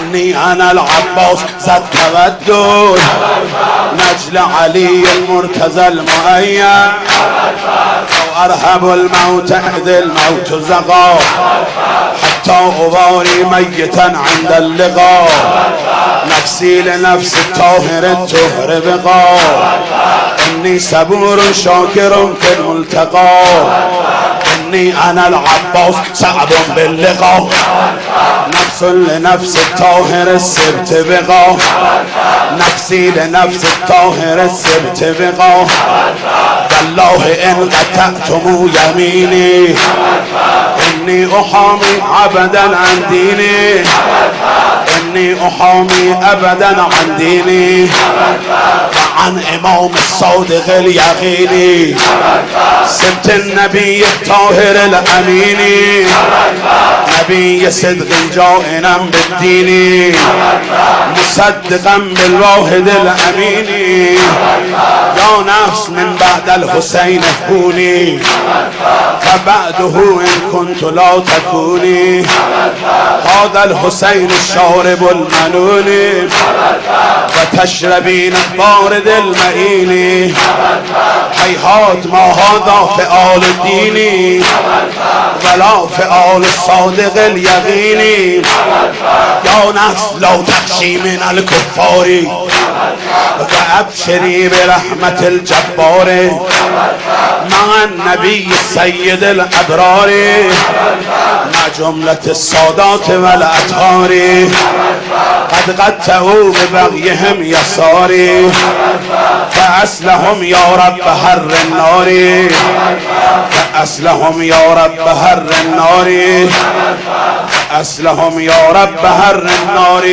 إني أنا العباس ذا التودد نجل علي المرتزى المؤيد وأرهب الموت إذ الموت زغى حتى أباري ميتا عند اللقاء نفسي لنفس الطاهر الطهر بقى إني صبور شاكر في الملتقى إني أنا العباس صعب باللقاء نفس لنفس الطاهر السبت بقى نفسي لنفس الطاهر السبت بقى والله إن قطعتم يميني إني أحامي أبدا عن ديني إني أحامي أبدا عن ديني عن إمام الصادق اليقيني سبت النبي الطاهر الأميني نبي صدق جائنا بالدين مصدقا بالواحد الأمين يا نفس من بعد الحسين كوني فبعده إن كنت لا تكوني هذا الحسين الشارب المنون وتشربين البارد المئين هيهات ما هذا فعال الدين ولا فعال الصادق اليقيني يا نفس لو تخشي من الكفار وابشري برحمة الجبار مع النبي السيد الأبرار مع جملة السادات والأطهار قد قتلوا ببغيهم يساري فأسلهم يا رب هر النار فأسلهم يا رب هر النار أسلهم يا رب هر النار